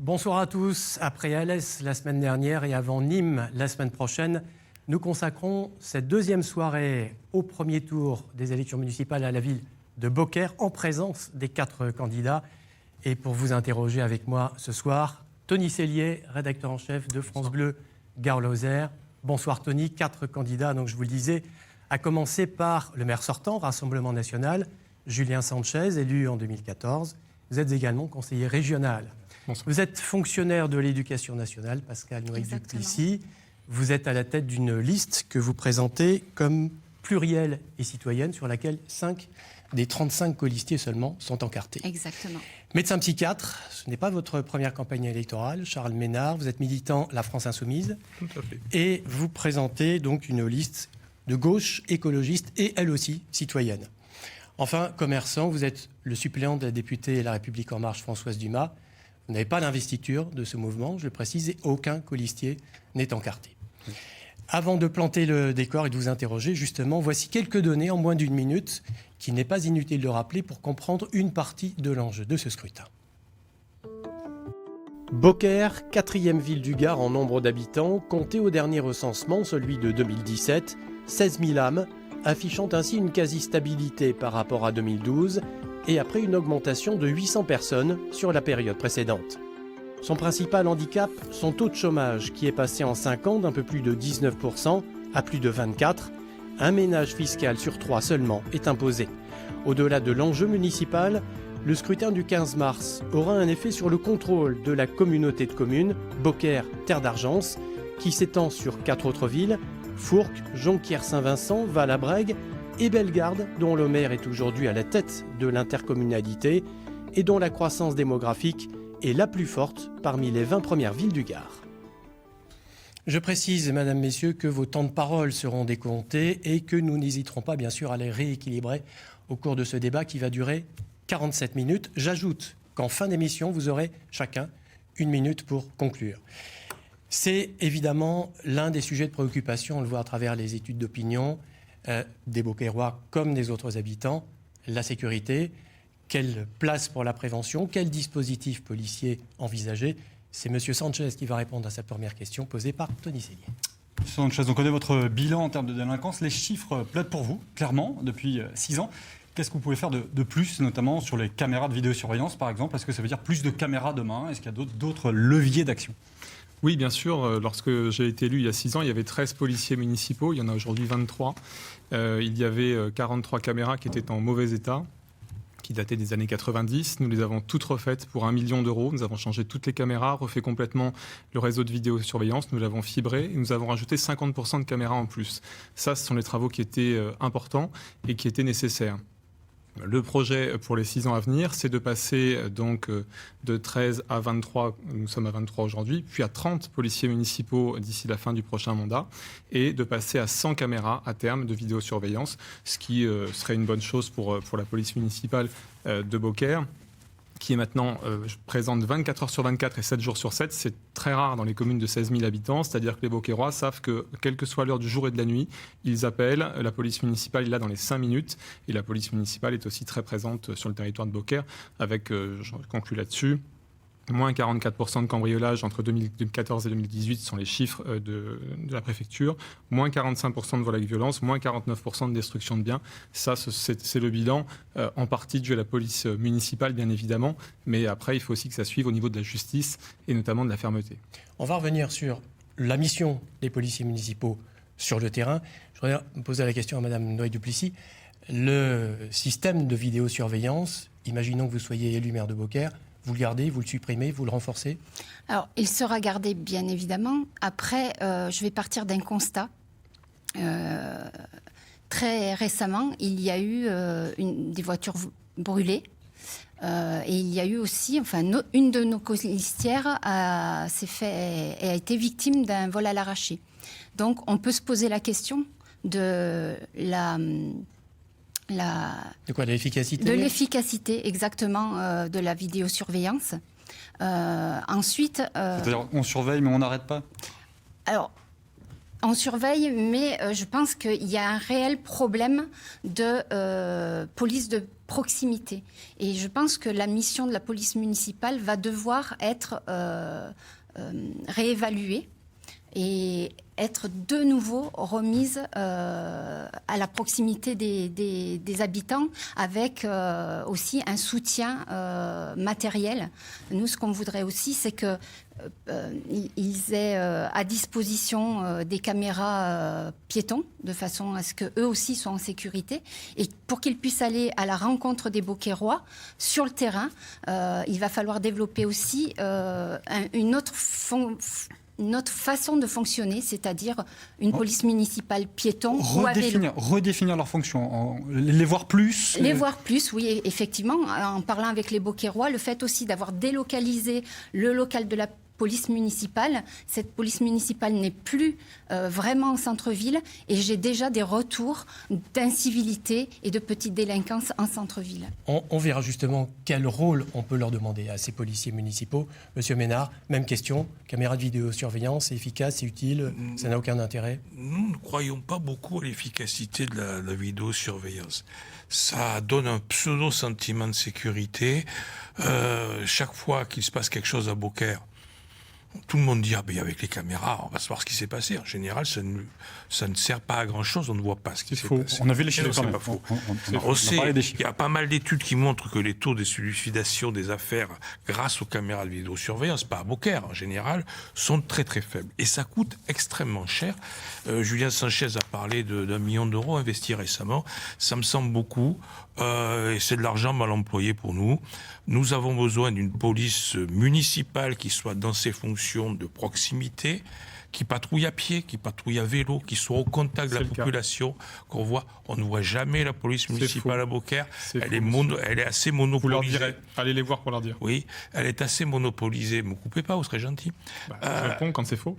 Bonsoir à tous. Après Alès la semaine dernière et avant Nîmes la semaine prochaine, nous consacrons cette deuxième soirée au premier tour des élections municipales à la ville de Beaucaire en présence des 4 candidats. Et pour vous interroger avec moi ce soir, Tony Cellier, rédacteur en chef de France Bleu Gare-Lozère. Bonsoir Tony, 4 candidats, donc je vous le disais, à commencer par le maire sortant, Rassemblement National, Julien Sanchez, élu en 2014. Vous êtes également conseiller régional. Bonsoir. Vous êtes fonctionnaire de l'Éducation nationale, Pascal Noël-Duplessis. Vous êtes à la tête d'une liste que vous présentez comme plurielle et citoyenne, sur laquelle 5 des 35 colistiers seulement sont encartés. Exactement. Médecin psychiatre, ce n'est pas votre première campagne électorale. Charles Ménard, vous êtes militant La France Insoumise. Tout à fait. Et vous présentez donc une liste de gauche écologiste et elle aussi citoyenne. Enfin, commerçant, vous êtes le suppléant de la députée La République En Marche, Françoise Dumas. Vous n'avez pas l'investiture de ce mouvement, je le précise, et aucun colistier n'est encarté. Avant de planter le décor et de vous interroger, justement, voici quelques données en moins d'une minute qu'il n'est pas inutile de rappeler pour comprendre une partie de l'enjeu de ce scrutin. Beaucaire, 4e ville du Gard en nombre d'habitants, comptée au dernier recensement, celui de 2017, 16 000 âmes, affichant ainsi une quasi-stabilité par rapport à 2012 et après une augmentation de 800 personnes sur la période précédente. Son principal handicap, son taux de chômage qui est passé en 5 ans d'un peu plus de 19% à plus de 24%. Un ménage fiscal sur 3 seulement est imposé. Au-delà de l'enjeu municipal, le scrutin du 15 mars aura un effet sur le contrôle de la communauté de communes Beaucaire Terre d'Argence, qui s'étend sur 4 autres villes, Fourques, Jonquière-Saint-Vincent, Val-à-Brègue et Bellegarde, dont le maire est aujourd'hui à la tête de l'intercommunalité et dont la croissance démographique est la plus forte parmi les 20 premières villes du Gard. Je précise, mesdames, messieurs, que vos temps de parole seront décomptés et que nous n'hésiterons pas, bien sûr, à les rééquilibrer au cours de ce débat qui va durer 47 minutes. J'ajoute qu'en fin d'émission, vous aurez chacun 1 minute pour conclure. C'est évidemment l'un des sujets de préoccupation, on le voit à travers les études d'opinion des Beaucairois comme des autres habitants, la sécurité. Quelle place pour la prévention? Quel dispositif policier envisager? C'est M. Sanchez qui va répondre à cette première question posée par Tony Cellier. M. Sanchez, on connaît votre bilan en termes de délinquance. Les chiffres plaident pour vous, clairement, depuis 6 ans. Qu'est-ce que vous pouvez faire de plus, notamment sur les caméras de vidéosurveillance, par exemple? Est-ce que ça veut dire plus de caméras demain? Est-ce qu'il y a d'autres leviers d'action? Oui, bien sûr. Lorsque j'ai été élu il y a 6 ans, il y avait 13 policiers municipaux. Il y en a aujourd'hui 23. Il y avait 43 caméras qui étaient en mauvais état, qui dataient des années 90. Nous les avons toutes refaites pour 1 million d'euros. Nous avons changé toutes les caméras, refait complètement le réseau de vidéosurveillance. Nous l'avons fibré et nous avons rajouté 50% de caméras en plus. Ça, ce sont les travaux qui étaient importants et qui étaient nécessaires. Le projet pour les 6 ans à venir, c'est de passer donc de 13 à 23, nous sommes à 23 aujourd'hui, puis à 30 policiers municipaux d'ici la fin du prochain mandat, et de passer à 100 caméras à terme de vidéosurveillance, ce qui serait une bonne chose pour la police municipale de Beaucaire, qui est maintenant présente 24 heures sur 24 et 7 jours sur 7. C'est très rare dans les communes de 16 000 habitants, c'est-à-dire que les Beaucairois savent que, quelle que soit l'heure du jour et de la nuit, ils appellent, la police municipale est là dans les 5 minutes, et la police municipale est aussi très présente sur le territoire de Beaucaire, avec, je conclue là-dessus, moins 44% de cambriolage entre 2014 et 2018 sont les chiffres de la préfecture, moins 45% de vol avec violence, moins 49% de destruction de biens. Ça, c'est le bilan, en partie dû à la police municipale, bien évidemment, mais après, il faut aussi que ça suive au niveau de la justice et notamment de la fermeté. On va revenir sur la mission des policiers municipaux sur le terrain. Je voudrais poser la question à Mme Noël-Duplessis. Le système de vidéosurveillance, imaginons que vous soyez élu maire de Beaucaire, vous le gardez, vous le supprimez, vous le renforcez? Alors, il sera gardé, bien évidemment. Après, je vais partir d'un constat. Très récemment, il y a eu des voitures brûlées. Et il y a eu aussi, une de nos colistières a été victime d'un vol à l'arraché. Donc, on peut se poser la question de De quoi, de l'efficacité? De l'efficacité, exactement, de la vidéosurveillance. Ensuite... C'est-à-dire, on surveille, mais on n'arrête pas? Alors, on surveille, mais je pense qu'il y a un réel problème de police de proximité. Et je pense que la mission de la police municipale va devoir être réévaluée et être de nouveau remise à la proximité des habitants, avec aussi un soutien matériel. Nous, ce qu'on voudrait aussi, c'est que ils aient à disposition des caméras piétons, de façon à ce qu'eux aussi soient en sécurité. Et pour qu'ils puissent aller à la rencontre des Beaucairois sur le terrain, il va falloir développer aussi une autre façon de fonctionner, c'est-à-dire une police municipale piéton ou à vélo. Redéfinir leurs fonctions, les voir plus. Les voir plus, oui, effectivement. En parlant avec les Beaucairois, le fait aussi d'avoir délocalisé le local de la police municipale. Cette police municipale n'est plus vraiment en centre-ville et j'ai déjà des retours d'incivilité et de petite délinquance en centre-ville. On verra justement quel rôle on peut leur demander à ces policiers municipaux. Monsieur Ménard, même question. Caméra de vidéosurveillance, c'est efficace, c'est utile, ça n'a aucun intérêt? Nous ne croyons pas beaucoup à l'efficacité de la vidéosurveillance. Ça donne un pseudo-sentiment de sécurité. Chaque fois qu'il se passe quelque chose à Beaucaire, tout le monde dit, avec les caméras, on va savoir ce qui s'est passé. En général, ça ne sert pas à grand-chose, on ne voit pas ce qui s'est passé. On a vu les chiffres. C'est pas faux. On sait, il y a pas mal d'études qui montrent que les taux d'élucidation des affaires grâce aux caméras de vidéosurveillance, pas à Beaucaire en général, sont très très faibles. Et ça coûte extrêmement cher. Julien Sanchez a parlé d'1 million d'euros investis récemment. Ça me semble beaucoup. Et c'est de l'argent mal employé pour nous. Nous avons besoin d'une police municipale qui soit dans ses fonctions de proximité, qui patrouille à pied, qui patrouille à vélo, qui soit au contact de la population, qu'on voit. On ne voit jamais la police municipale à Beaucaire. Elle est assez monopolisée. Vous leur direz, allez les voir pour leur dire. Oui, elle est assez monopolisée. Ne me coupez pas, vous serez gentil. Je réponds quand c'est faux.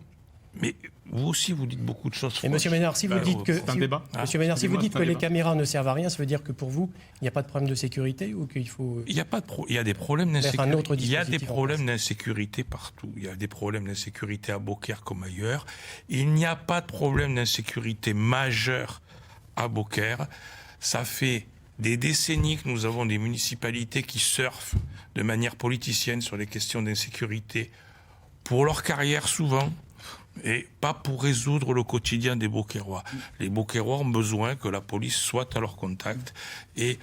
Mais vous aussi, vous dites beaucoup de choses. Et Monsieur Ménard, si vous dites que c'est un débat. Monsieur Ménard, si vous dites que les caméras ne servent à rien, ça veut dire que pour vous, il n'y a pas de problème de sécurité ou qu'il faut. Il y a des problèmes d'insécurité. Il y a des problèmes d'insécurité partout. Il y a des problèmes d'insécurité à Beaucaire comme ailleurs. Il n'y a pas de problème d'insécurité majeur à Beaucaire. Ça fait des décennies que nous avons des municipalités qui surfent de manière politicienne sur les questions d'insécurité pour leur carrière souvent. Et pas pour résoudre le quotidien des Beaucairois. Les Beaucairois ont besoin que la police soit à leur contact. Et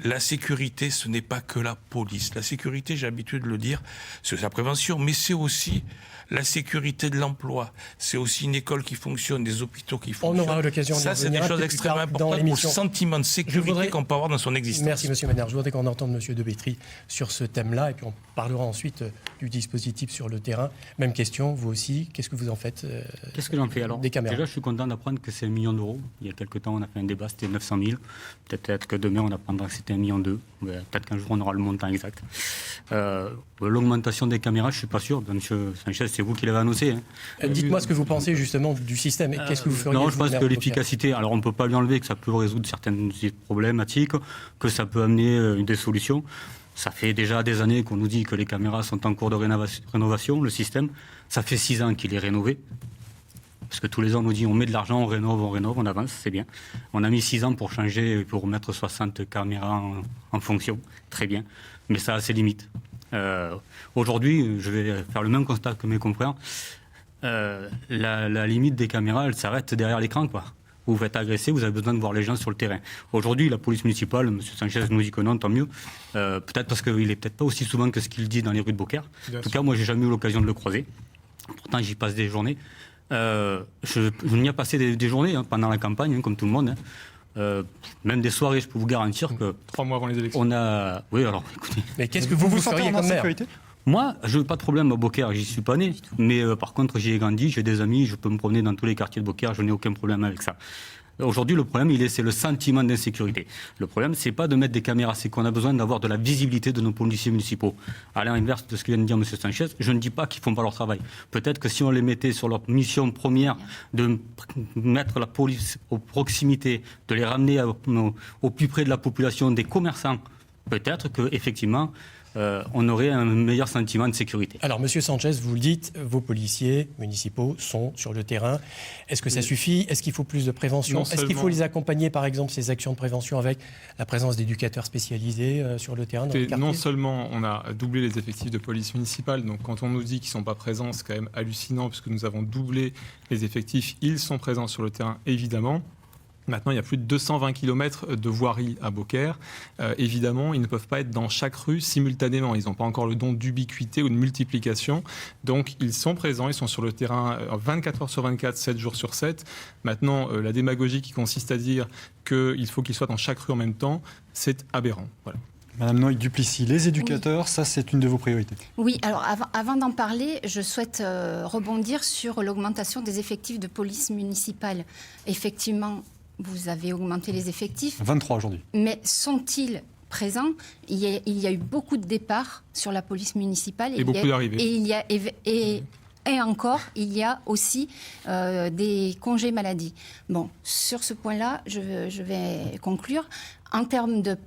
la sécurité, ce n'est pas que la police. La sécurité, j'ai l'habitude de le dire, c'est la prévention, mais c'est aussi la sécurité de l'emploi. C'est aussi une école qui fonctionne, des hôpitaux qui fonctionnent. On aura l'occasion de ça, c'est des choses extrêmement importantes pour le sentiment de sécurité qu'on peut avoir dans son existence. Merci, Monsieur Ménard. Je voudrais qu'on entende Monsieur Debétry sur ce thème-là, et puis on parlera ensuite du dispositif sur le terrain. Même question, vous aussi, qu'est-ce que vous en faites Qu'est-ce que j'en fais alors? Des caméras. Déjà, je suis content d'apprendre que c'est 1 million d'euros. Il y a quelques temps, on a fait un débat, c'était 900 000. Peut-être que demain, on apprendra que c'était 1,2 million. Peut-être qu'un jour, on aura le montant exact. L'augmentation des caméras, je ne suis pas sûr. Monsieur Sanchez, c'est vous qui l'avez annoncé. Hein. Dites-moi ce que vous pensez justement du système. Qu'est-ce que vous feriez? Non, je pense que l'efficacité, alors on ne peut pas lui enlever que ça peut résoudre certaines problématiques, que ça peut amener des solutions. Ça fait déjà des années qu'on nous dit que les caméras sont en cours de rénovation, le système. Ça fait 6 ans qu'il est rénové. Parce que tous les ans, on nous dit on met de l'argent, on rénove, on avance, c'est bien. On a mis 6 ans pour changer, pour mettre 60 caméras en fonction. Très bien. Mais ça a ses limites. Aujourd'hui, je vais faire le même constat que mes confrères. La limite des caméras, elle s'arrête derrière l'écran, quoi. Vous faites agresser, vous avez besoin de voir les gens sur le terrain. Aujourd'hui, la police municipale, M. Sanchez nous dit que non, tant mieux. Peut-être parce qu'il n'est peut-être pas aussi souvent que ce qu'il dit dans les rues de Beaucaire. En tout cas, moi, j'ai jamais eu l'occasion de le croiser. Pourtant, j'y passe des journées. Je n'y ai passé des journées pendant la campagne, comme tout le monde. Même des soirées, je peux vous garantir que... 3 mois avant les élections. On a... Oui, alors, écoutez... Mais qu'est-ce que vous feriez comme maire? Moi, je n'ai pas de problème à Beaucaire, j'y suis pas né. Mais par contre, j'y ai grandi, j'ai des amis, je peux me promener dans tous les quartiers de Beaucaire, je n'ai aucun problème avec ça. Aujourd'hui, le problème, c'est le sentiment d'insécurité. Le problème, c'est pas de mettre des caméras, c'est qu'on a besoin d'avoir de la visibilité de nos policiers municipaux. À l'inverse de ce que vient de dire M. Sanchez, je ne dis pas qu'ils ne font pas leur travail. Peut-être que si on les mettait sur leur mission première de mettre la police aux proximités, de les ramener au plus près de la population, des commerçants, peut-être qu'effectivement, on aurait un meilleur sentiment de sécurité. Alors, Monsieur Sanchez, vous le dites, vos policiers municipaux sont sur le terrain. Est-ce que ça suffit? Est-ce qu'il faut plus de prévention? Est-ce qu'il faut les accompagner, par exemple, ces actions de prévention avec la présence d'éducateurs spécialisés sur le terrain dans les quartiers? Non seulement on a doublé les effectifs de police municipale, donc quand on nous dit qu'ils ne sont pas présents, c'est quand même hallucinant puisque nous avons doublé les effectifs. Ils sont présents sur le terrain, évidemment. Maintenant, il y a plus de 220 km de voirie à Beaucaire. Évidemment, ils ne peuvent pas être dans chaque rue simultanément. Ils n'ont pas encore le don d'ubiquité ou de multiplication. Donc, ils sont présents, ils sont sur le terrain 24 heures sur 24, 7 jours sur 7. Maintenant, la démagogie qui consiste à dire qu'il faut qu'ils soient dans chaque rue en même temps, c'est aberrant. Voilà. Madame Noailles-Duplessis, les éducateurs, ça c'est une de vos priorités. Oui, alors avant d'en parler, je souhaite rebondir sur l'augmentation des effectifs de police municipale. Effectivement, vous avez augmenté les effectifs. 23 aujourd'hui. Mais sont-ils présents? Il y a eu beaucoup de départs sur la police municipale. Et beaucoup d'arrivées. Et encore, il y a aussi des congés maladie. Bon, sur ce point-là, je vais conclure. En termes de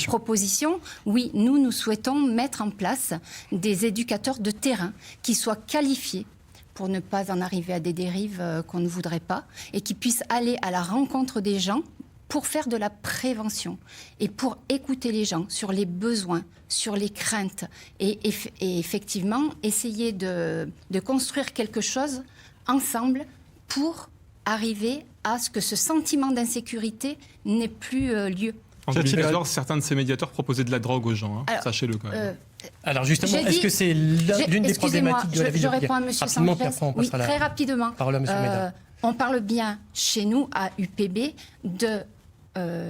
propositions, oui, nous souhaitons mettre en place des éducateurs de terrain qui soient qualifiés pour ne pas en arriver à des dérives qu'on ne voudrait pas et qui puissent aller à la rencontre des gens pour faire de la prévention et pour écouter les gens sur les besoins, sur les craintes et effectivement essayer de construire quelque chose ensemble pour arriver à ce que ce sentiment d'insécurité n'ait plus lieu. En 2014, certains de ces médiateurs proposaient de la drogue aux gens, hein. Sachez-le quand même. Alors justement, est-ce que c'est l'une des problématiques de la ville de Beaucaire? Je réponds à M. Sanchez. Oui, très rapidement. Parole à M. Ménard. On parle bien chez nous, à UPB, de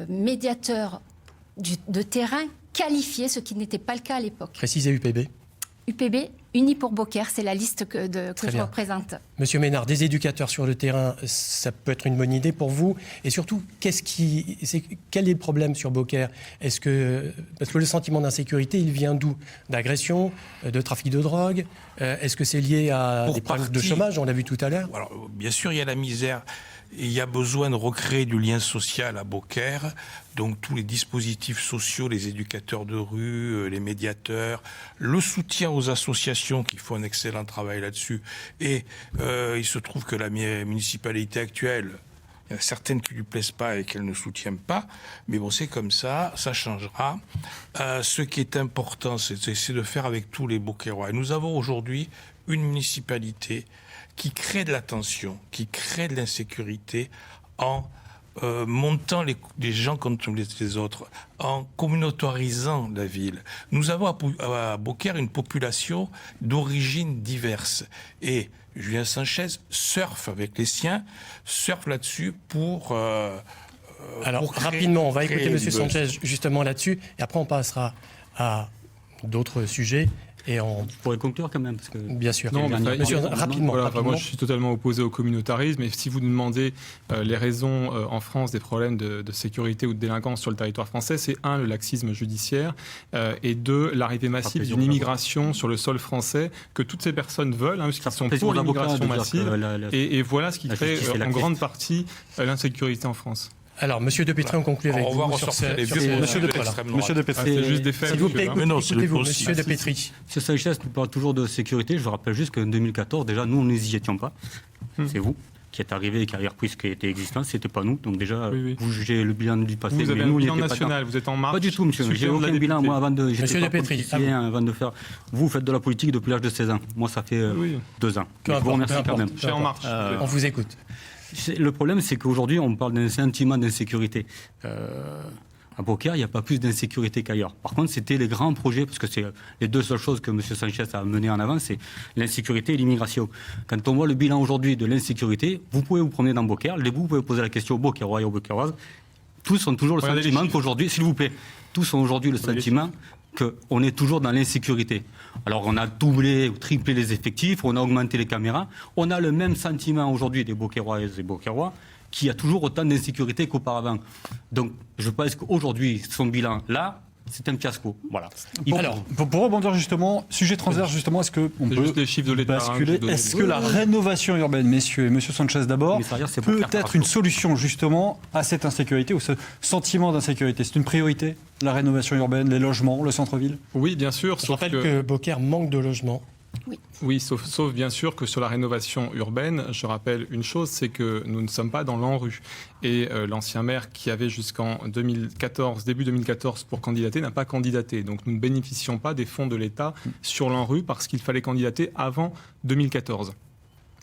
médiateurs de terrain qualifiés, ce qui n'était pas le cas à l'époque. Précisez UPB. UPB, Unis pour Beaucaire, c'est la liste que je représente. Monsieur Ménard, des éducateurs sur le terrain, ça peut être une bonne idée pour vous. Et surtout, quel est le problème sur Beaucaire? Parce que le sentiment d'insécurité, il vient d'où? D'agression, de trafic de drogue? Est-ce que c'est lié à des problèmes de chômage? On l'a vu tout à l'heure. Alors, bien sûr, il y a la misère. Et il y a besoin de recréer du lien social à Beaucaire. Donc tous les dispositifs sociaux, les éducateurs de rue, les médiateurs, le soutien aux associations qui font un excellent travail là-dessus. Et il se trouve que la municipalité actuelle, il y en a certaines qui ne lui plaisent pas et qu'elle ne soutient pas. Mais bon, c'est comme ça changera. Ce qui est important, c'est de faire avec tous les Beaucairois. Et nous avons aujourd'hui une municipalité qui crée de la tension, qui crée de l'insécurité en montant les gens contre les autres, en communautarisant la ville. Nous avons à Beaucaire une population d'origines diverses. Et Julien Sanchez surfe avec les siens, surfe là-dessus pour... Alors, rapidement, on va écouter M. Sanchez justement là-dessus, et après on passera à d'autres sujets. Et on pourrait conclure quand même, parce que... Bien sûr. Non, monsieur, rapidement. Voilà, rapidement. moi, je suis totalement opposé au communautarisme. Et si vous demandez les raisons en France des problèmes de sécurité ou de délinquance sur le territoire français, c'est 1, le laxisme judiciaire, et 2, l'arrivée massive d'une immigration sur le sol français que toutes ces personnes veulent, hein, puisqu'ils sont pour l'immigration massive. Et voilà ce qui crée en grande partie l'insécurité en France. Alors, Monsieur De Pétry, on conclut avec vous. Monsieur De Pétry. C'est juste des faits. S'il vous plaît, écoutez-vous, Monsieur De Pétry. M. Sanchez nous parle toujours de sécurité. Je vous rappelle juste qu'en 2014, déjà, nous, nous n'y étions pas. C'est vous qui êtes arrivé et qui avez repris ce qui était existant. C'était pas nous. Donc déjà, vous jugez le bilan du passé. Vous avez un bilan national, vous êtes en marche. Pas du tout, monsieur. J'ai aucun bilan. Moi, avant de... Monsieur De Pétry, avant de faire... Vous faites de la politique depuis l'âge de 16 ans. Moi, ça fait 2 ans. Je vous remercie quand même. Je suis en marche. On vous écoute. Le problème, c'est qu'aujourd'hui, on parle d'un sentiment d'insécurité. À Beaucaire, il n'y a pas plus d'insécurité qu'ailleurs. Par contre, c'était les grands projets, parce que c'est les deux seules choses que M. Sanchez a menées en avant, c'est l'insécurité et l'immigration. Quand on voit le bilan aujourd'hui de l'insécurité, vous pouvez vous promener dans Beaucaire, vous pouvez poser la question aux Beaucairois et aux Beaucairoises, tous ont toujours le sentiment qu'aujourd'hui, s'il vous plaît, tous ont aujourd'hui le sentiment qu'on est toujours dans l'insécurité. Alors on a doublé ou triplé les effectifs, on a augmenté les caméras, on a le même sentiment aujourd'hui des Beaucairoises et Beaucairois qu'il y a toujours autant d'insécurité qu'auparavant. Donc je pense qu'aujourd'hui, son bilan là, c'est un fiasco. Voilà. Pour rebondir justement, sujet transverse justement, est-ce qu'on C'est peut juste les chiffres de l'État, basculer, hein, est-ce que la rénovation urbaine, messieurs et monsieur Sanchez d'abord, Mais ça veut dire, c'est peut Beaucaire être une solution justement à cette insécurité ou ce sentiment d'insécurité? C'est une priorité, la rénovation urbaine, les logements, le centre-ville? Oui, bien sûr. Je Sauf rappelle que Beaucaire manque de logements. Oui, sauf bien sûr que sur la rénovation urbaine, je rappelle une chose, c'est que nous ne sommes pas dans l'ANRU. Et l'ancien maire qui avait jusqu'en 2014, début 2014 pour candidater, n'a pas candidaté. Donc nous ne bénéficions pas des fonds de l'État sur l'ANRU parce qu'il fallait candidater avant 2014.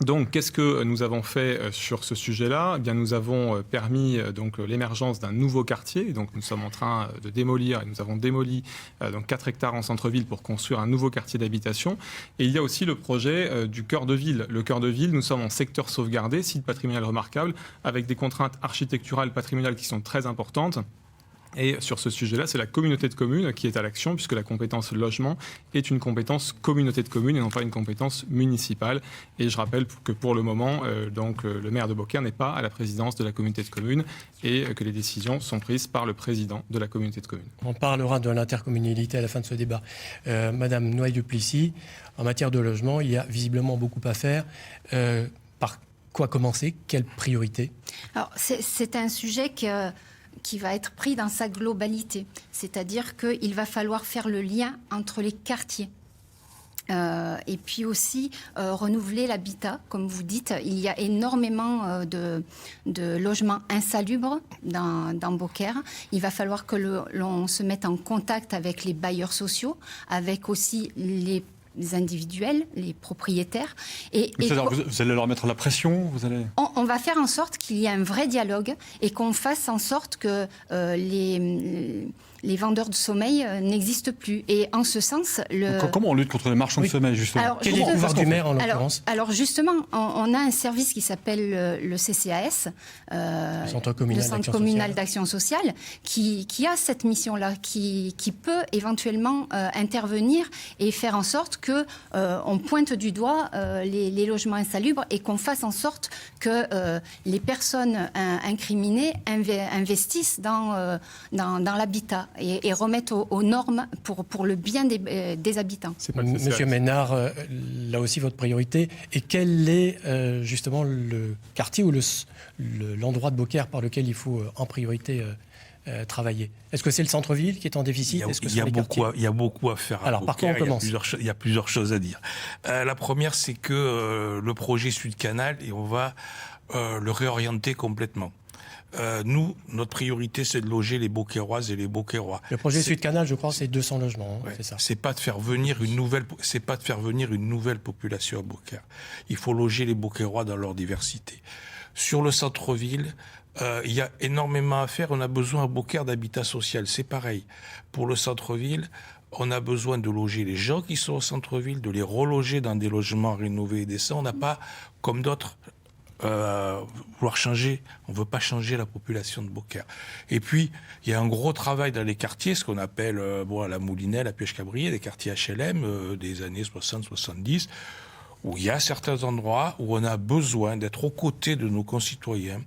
Donc, qu'est-ce que nous avons fait sur ce sujet-là? Eh bien, nous avons permis donc l'émergence d'un nouveau quartier. Donc, nous sommes en train de démolir, et nous avons démoli donc 4 hectares en centre-ville pour construire un nouveau quartier d'habitation. Et il y a aussi le projet du cœur de ville. Le cœur de ville, nous sommes en secteur sauvegardé, site patrimonial remarquable, avec des contraintes architecturales patrimoniales qui sont très importantes. Et sur ce sujet-là, c'est la communauté de communes qui est à l'action, puisque la compétence logement est une compétence communauté de communes et non pas une compétence municipale. Et je rappelle que pour le moment, le maire de Beaucaire n'est pas à la présidence de la communauté de communes et que les décisions sont prises par le président de la communauté de communes. On parlera de l'intercommunalité à la fin de ce débat. Madame Noailles-Duplessis, en matière de logement, il y a visiblement beaucoup à faire. Par quoi commencer? Quelle priorité? Alors, c'est un sujet qui va être pris dans sa globalité. C'est-à-dire qu'il va falloir faire le lien entre les quartiers. Et puis aussi renouveler l'habitat. Comme vous dites, il y a énormément de logements insalubres dans Beaucaire. Il va falloir que l'on se mette en contact avec les bailleurs sociaux, avec aussi les individuels, les propriétaires. Vous allez leur mettre la pression, on va faire en sorte qu'il y ait un vrai dialogue et qu'on fasse en sorte que les vendeurs de sommeil n'existent plus. Et en ce sens... Comment on lutte contre les marchands de sommeil, justement? Alors, quel est le pouvoir du maire, en l'occurrence? Alors justement, on a un service qui s'appelle le CCAS, le Centre communal d'action sociale, qui a cette mission-là, qui peut éventuellement intervenir et faire en sorte qu'on pointe du doigt les logements insalubres et qu'on fasse en sorte que les personnes incriminées investissent dans l'habitat et remettent aux normes pour le bien des habitants. Monsieur Ménard, là aussi votre priorité. Et quel est justement le quartier ou l'endroit de Beaucaire par lequel il faut en priorité travailler? Est-ce que c'est le centre-ville qui est en déficit? Il y a beaucoup à faire. Alors, par quoi on commence? Il y a plusieurs choses à dire. La première, c'est que le projet Sud-Canal, et on va le réorienter complètement. Nous, notre priorité, c'est de loger les Beaucairoises et les Beaucairois. Le projet Sud-Canal, je crois, c'est 200 logements. Ouais, c'est ça. C'est pas de faire venir une nouvelle population à Beaucaire. Il faut loger les Beaucairois dans leur diversité. Sur le centre-ville, il y a énormément à faire. On a besoin à Beaucaire d'habitat social. C'est pareil. Pour le centre-ville, on a besoin de loger les gens qui sont au centre-ville, de les reloger dans des logements rénovés et décents. On n'a pas, comme d'autres, vouloir changer. On ne veut pas changer la population de Beaucaire. Et puis, il y a un gros travail dans les quartiers, ce qu'on appelle la Moulinet, la Pêche-Cabrier, des quartiers HLM des années 60-70, où il y a certains endroits où on a besoin d'être aux côtés de nos concitoyens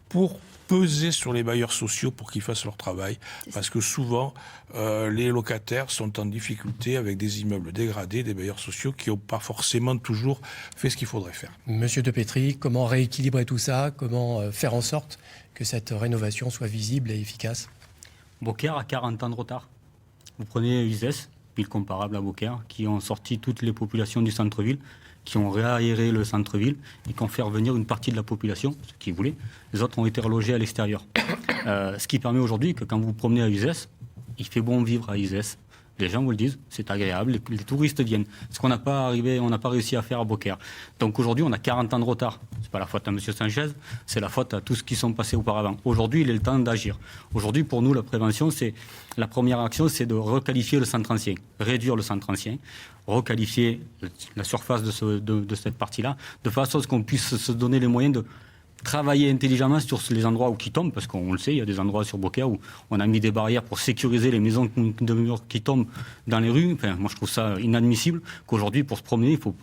pour peser sur les bailleurs sociaux pour qu'ils fassent leur travail. Parce que souvent, les locataires sont en difficulté avec des immeubles dégradés, des bailleurs sociaux qui n'ont pas forcément toujours fait ce qu'il faudrait faire. Monsieur Depétry, comment rééquilibrer tout ça? Comment faire en sorte que cette rénovation soit visible et efficace? Beaucaire a 40 ans de retard. Vous prenez Uzès, ville comparable à Beaucaire, qui ont sorti toutes les populations du centre-ville, qui ont réaéré le centre-ville et qui ont fait revenir une partie de la population, ceux qui voulaient. Les autres ont été relogés à l'extérieur. Ce qui permet aujourd'hui que quand vous vous promenez à Uzès, il fait bon vivre à Uzès. Les gens vous le disent, c'est agréable, les touristes viennent. Ce qu'on n'a pas réussi à faire à Beaucaire. Donc aujourd'hui, on a 40 ans de retard. C'est pas la faute à M. Sanchez, c'est la faute à tous ceux qui sont passés auparavant. Aujourd'hui, il est le temps d'agir. Aujourd'hui, pour nous, la prévention, la première action, c'est de requalifier le centre ancien, réduire le centre ancien, requalifier la surface de cette partie-là, de façon à ce qu'on puisse se donner les moyens de travailler intelligemment sur les endroits où qui tombent, parce qu'on le sait, il y a des endroits sur Beaucaire où on a mis des barrières pour sécuriser les maisons de murs qui tombent dans les rues. Enfin, moi, je trouve ça inadmissible qu'aujourd'hui, pour se promener, il faut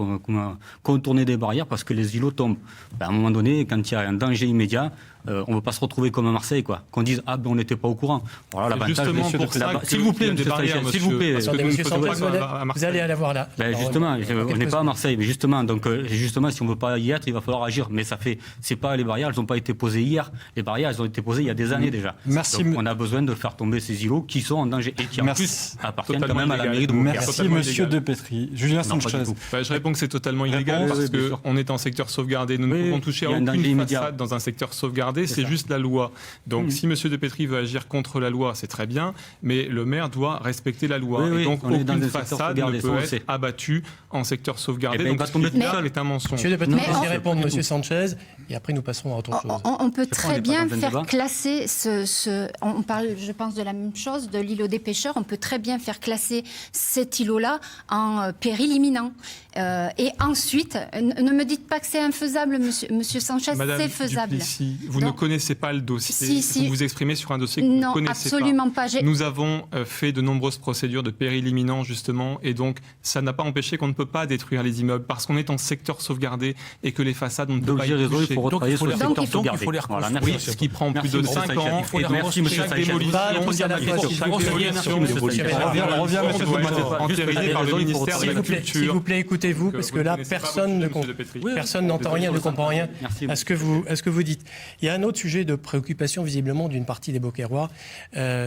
contourner des barrières parce que les îlots tombent. À un moment donné, quand il y a un danger immédiat, on ne veut pas se retrouver comme à Marseille, quoi. Qu'on dise on n'était pas au courant. Voilà l'avantage. Justement pour ça, s'il vous plaît, monsieur Sanchez, s'il vous plaît. Attendez, monsieur Sanchez, vous allez aller voir là. Justement, on n'est pas à Marseille, mais justement, si on ne veut pas y être, il va falloir agir. Mais c'est pas les barrières, elles n'ont pas été posées hier. Les barrières, elles ont été posées il y a des années déjà. Merci. Donc, on a besoin de faire tomber ces îlots qui sont en danger et qui en plus appartiennent quand même à la mairie de Beaucaire. Merci monsieur Depetri. Julien Sanchez. Je réponds que c'est totalement illégal parce qu'on est en secteur sauvegardé. Nous ne pouvons toucher à aucune façade dans un secteur sauvegardé, c'est juste la loi. Donc si monsieur Depetri veut agir contre la loi, c'est très bien, mais le maire doit respecter la loi. Et donc aucune façade ne peut être abattue en secteur sauvegardé. Donc ce est un mensonge. Monsieur Depetri, vous allez répondre, monsieur Sanchez, et après nous passerons à autre chose. On peut très bien faire classer on parle, je pense, de la même chose, de l'îlot des pêcheurs. On peut très bien faire classer cet îlot-là en péril imminent. Et ensuite, ne me dites pas que c'est infaisable, monsieur Sanchez, c'est faisable. Duplessis, vous ne connaissez pas le dossier. Si. Vous vous exprimez sur un dossier que vous ne connaissez pas. Non, absolument pas. Nous avons fait de nombreuses procédures de péril imminent, justement, et donc ça n'a pas empêché qu'on ne peut pas détruire les immeubles parce qu'on est en secteur sauvegardé et que les façades, on ne peut pas y toucher. Il faut retravailler sur le secteur sauvegardé. Oui, ce qui prend plus de 5 ans. Merci, monsieur Sanchez. On revient entériné par le ministère de la Culture. S'il vous plaît, écoutez-vous, parce que là, personne n'entend rien, ne comprend rien à ce que vous dites. Il y a un autre sujet de préoccupation, visiblement, d'une partie des Beaucairois,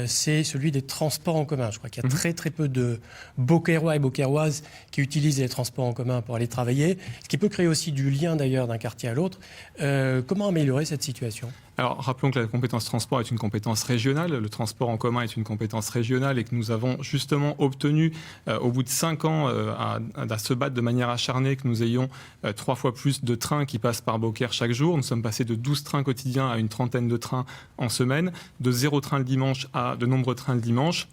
c'est celui des transports en commun. Je crois qu'il y a très très peu de Beaucairois et Beaucairoises qui utilisent les transports en commun pour aller travailler, ce qui peut créer aussi du lien, d'ailleurs, d'un quartier à l'autre. Comment améliorer cette situation ? Alors, rappelons que la compétence transport est une compétence régionale. Le transport en commun est une compétence régionale et que nous avons justement obtenu, au bout de 5 ans, à se battre de manière acharnée, que nous ayons 3 fois plus de trains qui passent par Beaucaire chaque jour. Nous sommes passés de 12 trains quotidiens à une trentaine de trains en semaine, de 0 train le dimanche à de nombreux trains le dimanche.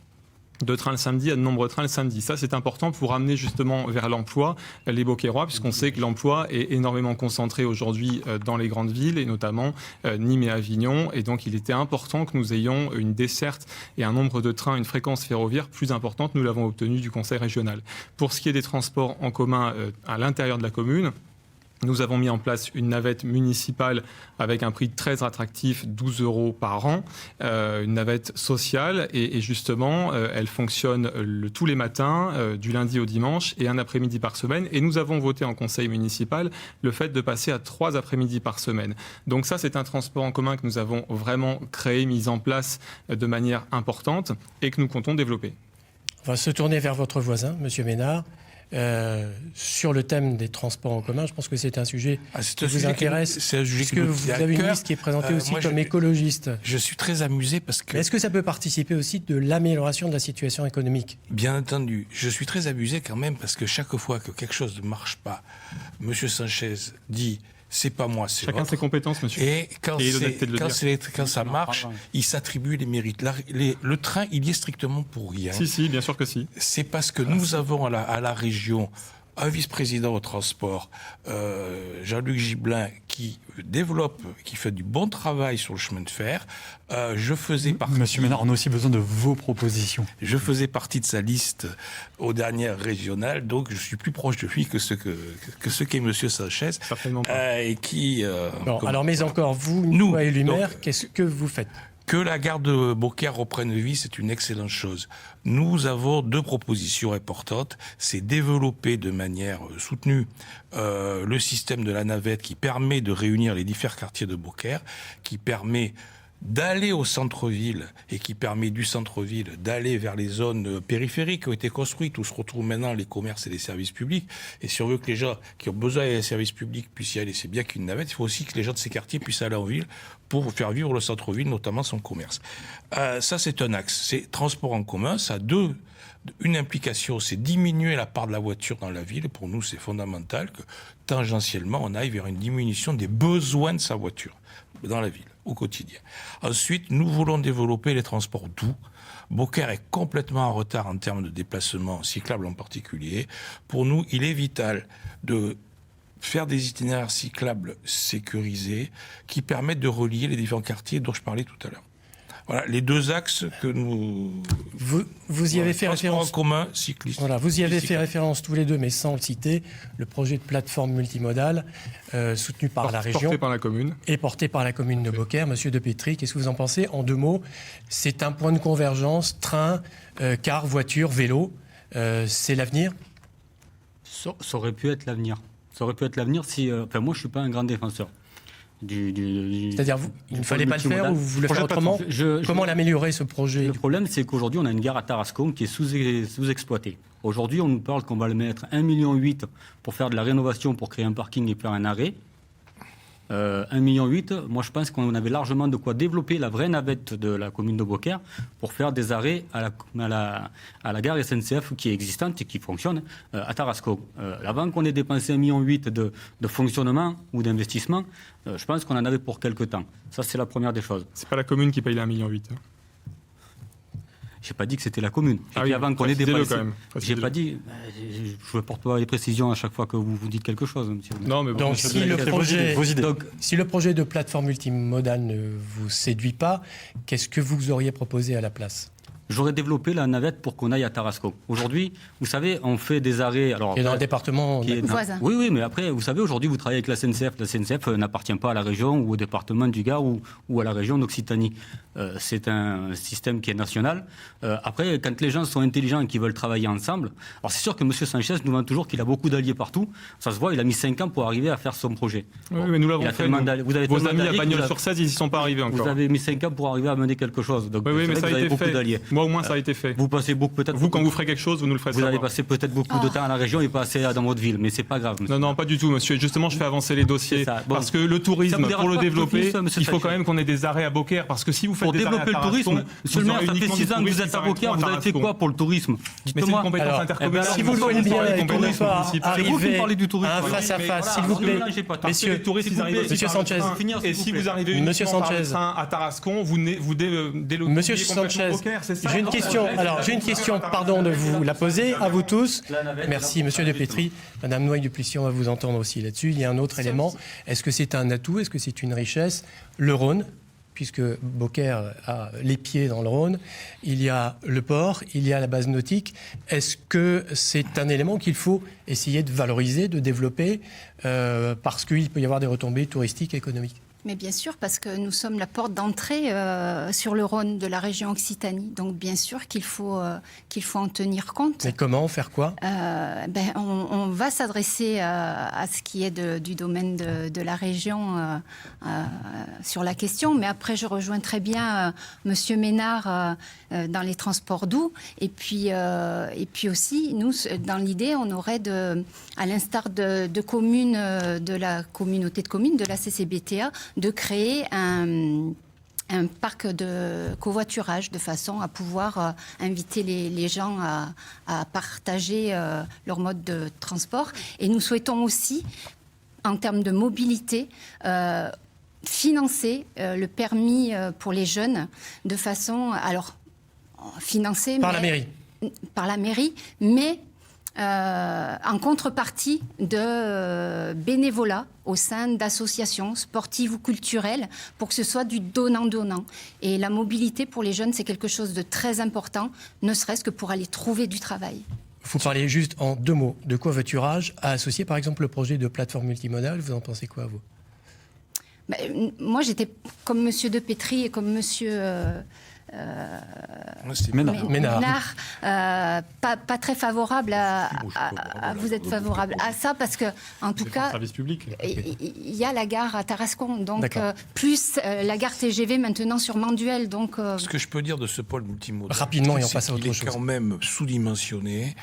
De trains le samedi à de nombreux trains le samedi. Ça, c'est important pour amener justement vers l'emploi les Beaucairois, puisqu'on sait que l'emploi est énormément concentré aujourd'hui dans les grandes villes, et notamment Nîmes et Avignon. Et donc, il était important que nous ayons une desserte et un nombre de trains, une fréquence ferroviaire plus importante. Nous l'avons obtenu du Conseil régional. Pour ce qui est des transports en commun à l'intérieur de la commune, nous avons mis en place une navette municipale avec un prix très attractif, 12 € par an, une navette sociale et justement, elle fonctionne tous les matins, du lundi au dimanche et un après-midi par semaine. Et nous avons voté en conseil municipal le fait de passer à 3 après-midi par semaine. Donc ça, c'est un transport en commun que nous avons vraiment créé, mis en place de manière importante et que nous comptons développer. On va se tourner vers votre voisin, monsieur Ménard. Sur le thème des transports en commun, je pense que c'est un sujet qui vous intéresse. C'est un sujet que vous avez une liste qui est présentée aussi comme écologiste. Je suis très amusé parce que... Mais est-ce que ça peut participer aussi de l'amélioration de la situation économique ? Bien entendu. Je suis très amusé quand même parce que chaque fois que quelque chose ne marche pas, M. Sanchez dit... C'est pas moi, c'est chacun ses compétences, monsieur. Et quand ça marche, il s'attribue les mérites. Le train, il y est strictement pour rien. Si, bien sûr que si. C'est parce que nous avons à la région un vice-président au transport, Jean-Luc Gibelin, qui développe, qui fait du bon travail sur le chemin de fer. Je faisais partie... Monsieur Ménard, on a aussi besoin de vos propositions. Je faisais partie de sa liste aux dernières régionales, donc je suis plus proche de lui que ce qu'est Monsieur Sanchez. Certainement pas. Et qui... alors, mais encore, vous, une fois élu maire, qu'est-ce que vous faites ? Que la gare de Beaucaire reprenne vie, c'est une excellente chose. Nous avons 2 propositions importantes. C'est développer de manière soutenue le système de la navette qui permet de réunir les différents quartiers de Beaucaire, qui permet d'aller au centre-ville et qui permet du centre-ville d'aller vers les zones périphériques qui ont été construites où se retrouvent maintenant les commerces et les services publics. Et si on veut que les gens qui ont besoin des services publics puissent y aller, c'est bien qu'une navette. Il faut aussi que les gens de ces quartiers puissent aller en ville pour faire vivre le centre-ville, notamment son commerce. Ça, c'est un axe. C'est transport en commun. Ça a une implication, c'est diminuer la part de la voiture dans la ville. Pour nous, c'est fondamental que, tangentiellement, on aille vers une diminution des besoins de sa voiture dans la ville, au quotidien. Ensuite, nous voulons développer les transports doux. Beaucaire est complètement en retard en termes de déplacement cyclable en particulier. Pour nous, il est vital de faire des itinéraires cyclables sécurisés qui permettent de relier les différents quartiers dont je parlais tout à l'heure. Voilà les deux axes que nous... Vous y avez fait transport référence. en commun, cycliste. Voilà, vous y avez fait Bicyclette. référence tous les deux, mais sans le citer, le projet de plateforme multimodale soutenu par la région Porté par la commune. et porté par la commune de Beaucaire. Monsieur De Petry, qu'est-ce que vous en pensez? En 2 mots, c'est un point de convergence, train, car, voiture, vélo. C'est l'avenir? Ça aurait pu être l'avenir. Ça aurait pu être l'avenir si... moi, je ne suis pas un grand défenseur. C'est-à-dire, il ne fallait pas le faire ou vous voulez faire autrement? Comment l'améliorer, ce projet? Le problème, c'est qu'aujourd'hui, on a une gare à Tarascon qui est sous-exploitée. Aujourd'hui, on nous parle qu'on va le mettre 1,8 million pour faire de la rénovation, pour créer un parking et faire un arrêt. 1,8 million, moi je pense qu'on avait largement de quoi développer la vraie navette de la commune de Beaucaire pour faire des arrêts à la gare SNCF qui est existante et qui fonctionne à Tarascon. Avant qu'on ait dépensé 1,8 million de fonctionnement ou d'investissement, je pense qu'on en avait pour quelques temps. Ça, c'est la première des choses. C'est pas la commune qui paye les 1,8 million. Je n'ai pas dit que c'était la commune. Ah oui, avant qu'on ait précisez-le dépensé. quand même. J'ai pas dit. Je ne porte pas les précisions à chaque fois que vous dites quelque chose, monsieur. Non, mais bon, Donc, si le, projet, vos idées. Donc, si le projet de plateforme multimodale ne vous séduit pas, qu'est-ce que vous auriez proposé à la place? j'aurais développé la navette pour qu'on aille à Tarascon. Aujourd'hui, vous savez, on fait des arrêts. Alors, Et dans le département qui est voisin. Oui, oui, mais après, vous savez, aujourd'hui, vous travaillez avec la SNCF. La SNCF n'appartient pas à la région ou au département du Gard ou à la région d'Occitanie. C'est un système qui est national. Après, quand les gens sont intelligents et qu'ils veulent travailler ensemble, alors c'est sûr que M. Sanchez nous vend toujours qu'il a beaucoup d'alliés partout. Ça se voit, il a mis 5 ans pour arriver à faire son projet. Oui, mais nous l'avons Il a fait. tellement nous. d'alliés- vous avez Vos tellement amis à d'alliés que Bagnols-sur-Cèze, ils n'y sont pas arrivés encore. Vous avez mis 5 ans pour arriver à mener quelque chose. Donc, Oui, c'est mais vrai ça que a vous avez été beaucoup fait. d'alliés. Moi, au moins, ça a été fait. Vous passez peut-être Vous, quand vous ferez quelque chose, vous nous le ferez vous allez savoir. passer peut-être beaucoup de temps à la région et pas assez dans votre ville, mais c'est pas grave. monsieur. Non, non, pas du tout, monsieur. Justement, je fais avancer les dossiers. C'est ça. Bon. Parce que le Ça tourisme, vous dérange pour le pas que je développer, finisse, monsieur il faut Sanchez quand même qu'on ait des arrêts à Beaucaire. Parce que si vous faites Pour des arrêts à développer le Tarascon, tourisme, monsieur le vous maire, aurez ça fait uniquement 6 des ans que vous touristes êtes qui à Beaucaire, vous s'arrêteront à avez fait Tarascon. quoi pour le tourisme? Mais c'est une Dites-moi. compétence Alors, intercommunale. si vous le Nous voulez sommes bien, dans les et pour ne compétences pas municipales. C'est vous qui arriver parlez du tourisme. à un Oui, face-à-face, mais s'il vous voilà, plaît. ne mélangez pas. Parce que Messieurs, les touristes, ils arrivent aussi Monsieur par le Sanchez. train. Finir, s'il Et vous si plaît. vous arrivez Monsieur uniquement par le Sanchez. train à Tarascon, vous délocalisez Monsieur complètement Sanchez, Beaucaire, c'est ça? j'ai une question. Alors, j'ai une question, pardon de vous la poser à vous tous. Merci, Monsieur De Petry. Madame Noailles-Duplessis, on va vous entendre aussi là-dessus. Il y a un autre élément. Est-ce que c'est un atout? Est-ce que c'est une richesse? Le Rhône, puisque Beaucaire a les pieds dans le Rhône. Il y a le port, il y a la base nautique. Est-ce que c'est un élément qu'il faut essayer de valoriser, de développer, parce qu'il peut y avoir des retombées touristiques et économiques? Mais bien sûr, parce que nous sommes la porte d'entrée sur le Rhône de la région Occitanie. Donc bien sûr qu'il faut en tenir compte. Mais comment? Faire quoi? On va s'adresser à ce qui est du domaine de la région sur la question. Mais après, je rejoins très bien Monsieur Ménard dans les transports doux. Et puis aussi, nous, dans l'idée, on aurait, à l'instar de communes, de la communauté de communes, de la CCBTA, de créer un parc de covoiturage de façon à pouvoir inviter les gens à partager leur mode de transport. Et nous souhaitons aussi, en termes de mobilité, financer le permis pour les jeunes de façon... Alors, financer... Par la mairie? Par la mairie, mais... en contrepartie de bénévolat au sein d'associations sportives ou culturelles pour que ce soit du donnant-donnant. Et la mobilité pour les jeunes, c'est quelque chose de très important, ne serait-ce que pour aller trouver du travail. Vous parlez juste en 2 mots de covoiturage à associer par exemple le projet de plateforme multimodale. Vous en pensez quoi, vous? Moi, j'étais comme Monsieur De Petry et comme Monsieur... Ménard, pas très favorable à vous êtes favorable à ça parce que en tout cas Service public. il y a la gare à Tarascon donc plus la gare TGV maintenant sur Manduel donc Ce que je peux dire de ce pôle multimodal rapidement et on c'est passe à autre qu'il chose. est quand même sous-dimensionné,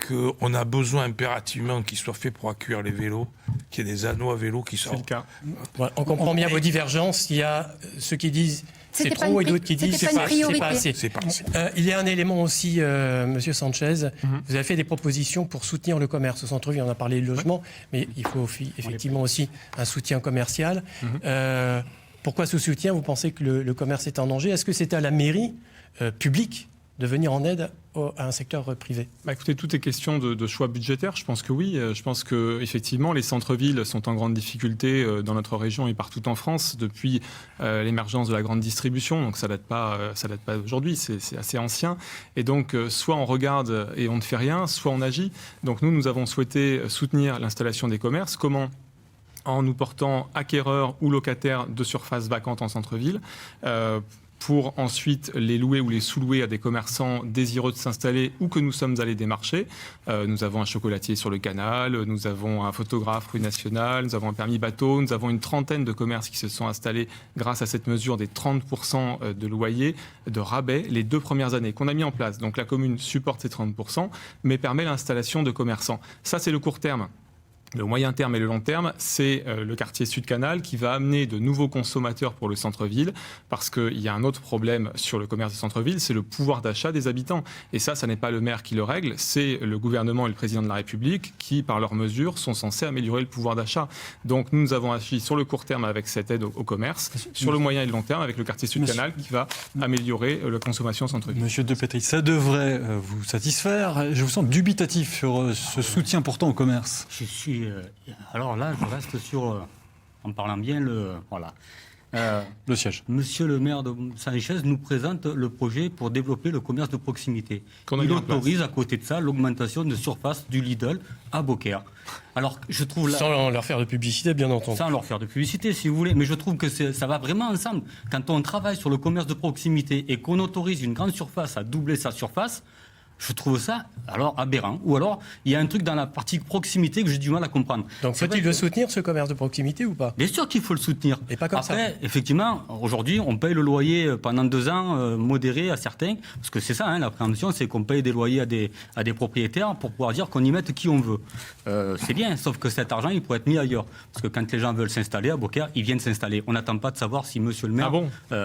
qu'on a besoin impérativement qu'il soit fait pour accueillir les vélos, qu'il y ait des anneaux à vélos qui C'est sortent. le cas. Voilà, on comprend bien vos divergences. Il y a ceux qui disent c'est C'était pas trop une et d'autres qui disent c'était c'est pas une pas priorité. assez. C'est pas assez. Il y a un élément aussi, Monsieur Sanchez. Vous avez fait des propositions pour soutenir le commerce au centre-ville. On a parlé du logement, mais il faut effectivement aussi un soutien commercial. Pourquoi ce soutien? Vous pensez que le commerce est en danger? Est-ce que c'est à la mairie publique de venir en aide à un secteur privé? Écoutez, tout est question de choix budgétaires. Je pense que oui. Je pense que effectivement, les centres-villes sont en grande difficulté dans notre région et partout en France depuis l'émergence de la grande distribution. Donc ça date pas d'aujourd'hui. C'est assez ancien. Et donc, soit on regarde et on ne fait rien, soit on agit. Donc nous avons souhaité soutenir l'installation des commerces. Comment ? En nous portant acquéreurs ou locataires de surfaces vacantes en centre-ville, pour ensuite les louer ou les sous-louer à des commerçants désireux de s'installer ou que nous sommes allés démarcher. Nous avons un chocolatier sur le canal, nous avons un photographe rue Nationale, nous avons un permis bateau, nous avons une trentaine de commerces qui se sont installés grâce à cette mesure des 30% de loyer, de rabais, les 2 premières années qu'on a mis en place. Donc la commune supporte ces 30%, mais permet l'installation de commerçants. Ça, c'est le court terme. Le moyen terme et le long terme, c'est le quartier Sud-Canal qui va amener de nouveaux consommateurs pour le centre-ville, parce qu'il y a un autre problème sur le commerce du centre-ville, c'est le pouvoir d'achat des habitants. Et ça n'est pas le maire qui le règle, c'est le gouvernement et le président de la République qui, par leurs mesures, sont censés améliorer le pouvoir d'achat. Donc nous avons agi sur le court terme avec cette aide au commerce, sur le moyen et le long terme avec le quartier Sud-Canal qui va améliorer la consommation au centre-ville. Monsieur De Petry, ça devrait vous satisfaire. Je vous sens dubitatif sur ce soutien pourtant au commerce. Alors là, je reste sur, en parlant bien, le siège. Monsieur le maire de Saint-Chez nous présente le projet pour développer le commerce de proximité. Il autorise à côté de ça l'augmentation de surface du Lidl à Beaucaire. Alors, je trouve là, sans leur faire de publicité, bien entendu. Sans leur faire de publicité, si vous voulez. Mais je trouve que ça va vraiment ensemble. Quand on travaille sur le commerce de proximité et qu'on autorise une grande surface à doubler sa surface, je trouve ça alors aberrant. Ou alors, il y a un truc dans la partie proximité que j'ai du mal à comprendre. Donc, faut-il le soutenir, ce commerce de proximité, ou pas? Bien sûr qu'il faut le soutenir. Et pas comme Après, ça. effectivement, aujourd'hui, on paye le loyer pendant 2 ans, modéré à certains. Parce que c'est ça, l'appréhension, c'est qu'on paye des loyers à des propriétaires pour pouvoir dire qu'on y mette qui on veut. C'est bien, sauf que cet argent, il pourrait être mis ailleurs. Parce que quand les gens veulent s'installer à Beaucaire, ils viennent s'installer. On n'attend pas de savoir si monsieur le maire,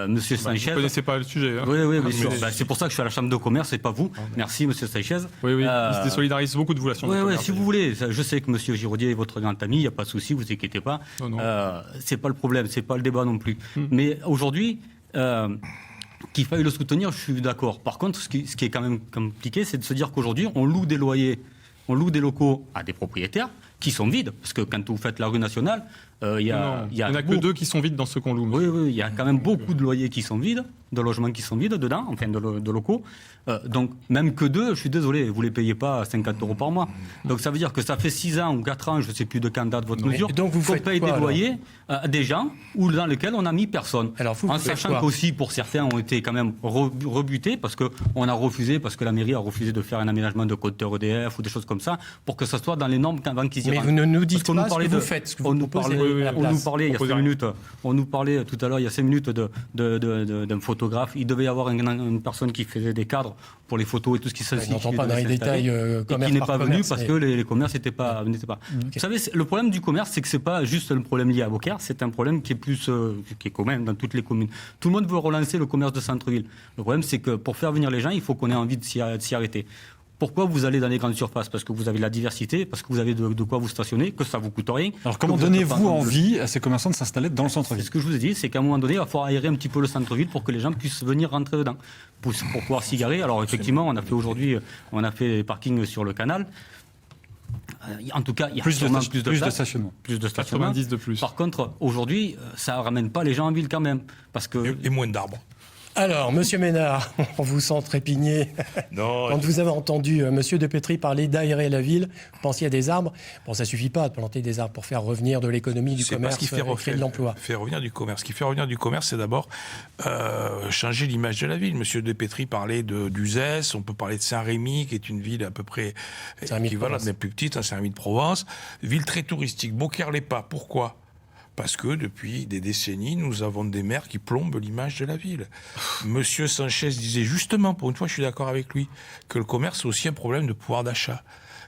monsieur Sanchez... Vous ne connaissez pas le sujet. Hein. Oui, bien sûr. C'est pour ça que je suis à la Chambre de commerce et pas vous. Merci, monsieur Sanchez. Oui, il se désolidarise beaucoup de vous, la Chambre de commerce. Si vous voulez. Je sais que monsieur Giraudier est votre grand ami, il n'y a pas de souci, vous inquiétez pas. C'est pas le problème, c'est pas le débat non plus. Mais aujourd'hui, qu'il faille le soutenir, je suis d'accord. Par contre, ce qui est quand même compliqué, c'est de se dire qu'aujourd'hui, on loue des locaux à des propriétaires qui sont vides. Parce que quand vous faites la rue Nationale, il y en a que 2 qui sont vides dans ce qu'on loue. Oui, il y a quand même beaucoup de loyers qui sont vides, de logements qui sont vides dedans, enfin de locaux. Donc même que 2, je suis désolé, vous ne les payez pas à 50 € par mois. Donc ça veut dire que ça fait 6 ans ou 4 ans, je ne sais plus de quand date votre mesure, qu'on paye des loyers à des gens dans lesquels on n'a mis personne. Alors en sachant qu'aussi, pour certains, ont été quand même rebutés parce qu'on a refusé, parce que la mairie a refusé de faire un aménagement de compteur EDF ou des choses comme ça, pour que ça soit dans les normes avant qu'ils y rentrent. Mais vous ne nous dites pas ce que vous faites, ce que vous proposez. On nous parlait il y a 5 minutes. On nous parlait tout à l'heure, il y a 5 minutes, d'un photographe. Il devait y avoir une personne qui faisait des cadres pour les photos et tout ce qui s'agit. On n'entend pas dans les détails commerce qui n'est pas venu parce que les commerces n'étaient pas. Okay. Vous savez, le problème du commerce, c'est que c'est pas juste le problème lié à Beaucaire, c'est un problème qui est plus qui est commun dans toutes les communes. Tout le monde veut relancer le commerce de centre-ville. Le problème, c'est que pour faire venir les gens, il faut qu'on ait envie de s'y arrêter. Pourquoi vous allez dans les grandes surfaces? Parce que vous avez la diversité, parce que vous avez de quoi vous stationner, que ça vous coûte rien. Alors comment donnez-vous envie à ces commerçants de s'installer dans le centre-ville? C'est ce que je vous ai dit, c'est qu'à un moment donné, il va falloir aérer un petit peu le centre-ville pour que les gens puissent venir rentrer dedans, pour pouvoir s'y garer. Alors effectivement, on a fait des parkings sur le canal. En tout cas, il y a plus de stationnement. 90 de plus. Par contre, aujourd'hui, ça ne ramène pas les gens en ville quand même. Parce que... Et moins d'arbres. Alors, Monsieur Ménard, on vous sent trépigner. Quand vous avez entendu Monsieur De Petry parler d'aérer la ville, vous pensiez à des arbres. Bon, ça suffit pas de planter des arbres pour faire revenir de l'économie, du commerce, créer de l'emploi. Faire revenir du commerce. Ce qui fait revenir du commerce, c'est d'abord changer l'image de la ville. Monsieur De Petry parlait d'Uzès, on peut parler de Saint-Rémy, qui est une ville à peu près équivalente, mais plus petite, Saint-Rémy de Provence. Ville très touristique. Beaucaire-les-Pas. Pourquoi ? Parce que depuis des décennies, nous avons des maires qui plombent l'image de la ville. Monsieur Sanchez disait justement, pour une fois je suis d'accord avec lui, que le commerce est aussi un problème de pouvoir d'achat.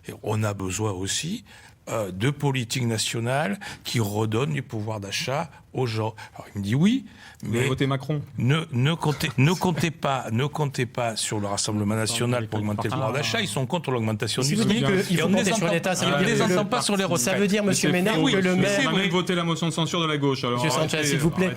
Et on a besoin aussi de politique nationale qui redonne du pouvoir d'achat aux gens. Alors il me dit oui, mais votez Macron. Ne comptez pas sur le Rassemblement national pour augmenter le pouvoir d'achat. Ils sont contre l'augmentation du SMIC. Et on ne les entend pas sur les recettes. Ça veut dire, Monsieur Ménard, que le maire... On va même voter la motion de censure de la gauche. Alors Monsieur Sanchez, s'il vous plaît.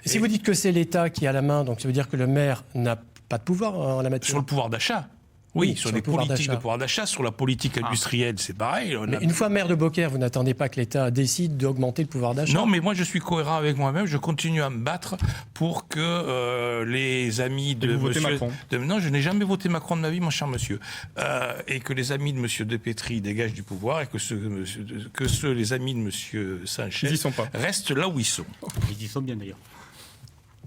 Si vous dites que c'est l'État qui a la main, donc ça veut dire que le maire n'a pas de pouvoir en la matière. Sur le pouvoir d'achat. Oui, sur les politiques de pouvoir d'achat, sur la politique industrielle, c'est pareil. Mais une fois maire de Beaucaire, vous n'attendez pas que l'État décide d'augmenter le pouvoir d'achat? Non, mais moi je suis cohérent avec moi-même, je continue à me battre pour que les amis de monsieur... Macron. Non, je n'ai jamais voté Macron de ma vie, mon cher monsieur. Et que les amis de monsieur Depétry dégagent du pouvoir et que les amis de monsieur Sanchez restent là où ils sont. Ils y sont bien d'ailleurs.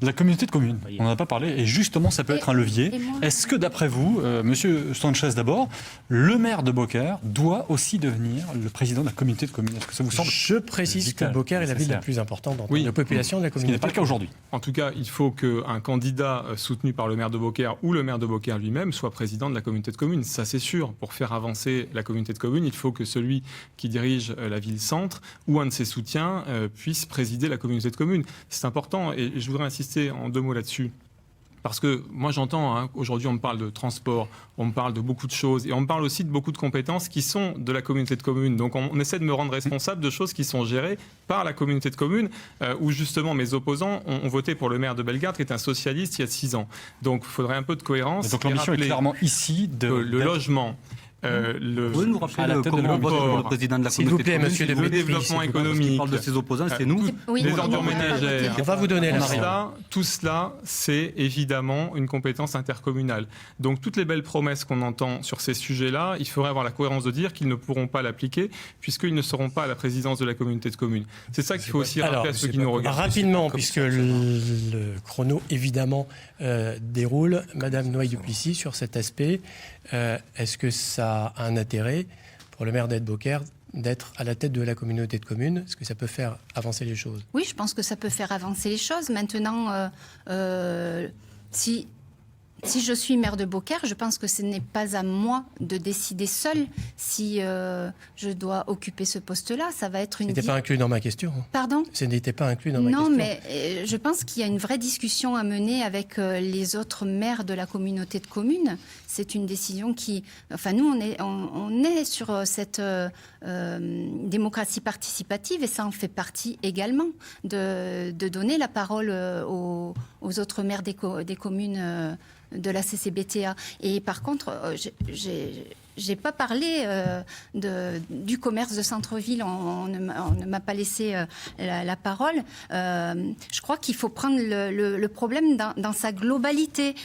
La communauté de communes, on n'en a pas parlé, et justement ça peut être un levier. Est-ce que d'après vous, Monsieur Sanchez d'abord, le maire de Beaucaire doit aussi devenir le président de la communauté de communes? Est-ce que ça vous semble? Je précise que Beaucaire est la ville la plus importante dans la population de la communauté. Ce qui n'est pas le cas aujourd'hui. En tout cas, il faut qu'un candidat soutenu par le maire de Beaucaire ou le maire de Beaucaire lui-même soit président de la communauté de communes. Ça c'est sûr. Pour faire avancer la communauté de communes, il faut que celui qui dirige la ville-centre ou un de ses soutiens puisse présider la communauté de communes. C'est important et je voudrais insister en 2 mots là-dessus. Parce que moi j'entends, aujourd'hui on me parle de transport, on me parle de beaucoup de choses, et on me parle aussi de beaucoup de compétences qui sont de la communauté de communes. Donc on essaie de me rendre responsable de choses qui sont gérées par la communauté de communes, où justement mes opposants ont voté pour le maire de Bellegarde, qui est un socialiste il y a 6 ans. Donc il faudrait un peu de cohérence. Et donc l'ambition est clairement ici de... Le logement... Vous pouvez nous rappeler comment on vote pour le président de la communauté de communes? Monsieur le développement économique. Qui parle de ses opposants, c'est nous. Les ordures ménagères. On va vous donner la tout cela, c'est évidemment une compétence intercommunale. Donc toutes les belles promesses qu'on entend sur ces sujets-là, il faudrait avoir la cohérence de dire qu'ils ne pourront pas l'appliquer puisqu'ils ne seront pas à la présidence de la communauté de communes. C'est ça qu'il faut aussi rappeler à ceux qui nous regardent. Rapidement, puisque le chrono évidemment déroule, Madame Noailles-Duplessis, sur cet aspect, est-ce que ça a un intérêt pour le maire d'Aide Beaucaire d'être à la tête de la communauté de communes? Est-ce que ça peut faire avancer les choses? Oui, je pense que ça peut faire avancer les choses. Maintenant, si je suis maire de Beaucaire, je pense que ce n'est pas à moi de décider seule si je dois occuper ce poste-là. Ça va être une... Ce n'était pas inclus dans ma question. Pardon? Ce n'était pas inclus dans ma question. Non, mais je pense qu'il y a une vraie discussion à mener avec les autres maires de la communauté de communes. C'est une décision qui... Enfin, nous, on est sur cette démocratie participative et ça en fait partie également de donner la parole aux autres maires des communes de la CCBTA. Et par contre, j'ai pas parlé du commerce de centre-ville. On ne m'a pas laissé la parole. Je crois qu'il faut prendre le problème dans sa globalité.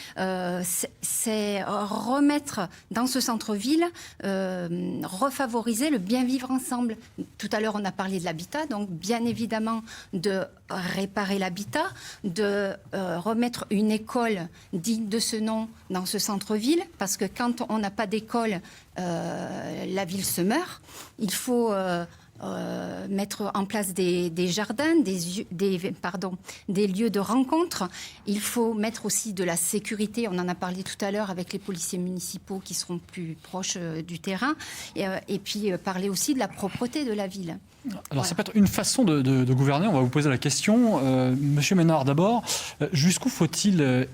C'est remettre dans ce centre-ville, refavoriser le bien vivre ensemble. Tout à l'heure, on a parlé de l'habitat, donc bien évidemment de réparer l'habitat, de remettre une école digne de ce nom dans ce centre-ville, parce que quand on n'a pas d'école, la ville se meurt. Il faut mettre en place des jardins, des lieux de rencontre. Il faut mettre aussi de la sécurité. On en a parlé tout à l'heure avec les policiers municipaux qui seront plus proches du terrain. Et puis parler aussi de la propreté de la ville. Alors ça peut être une façon de gouverner. On va vous poser la question. Monsieur Ménard, d'abord, jusqu'où faut-il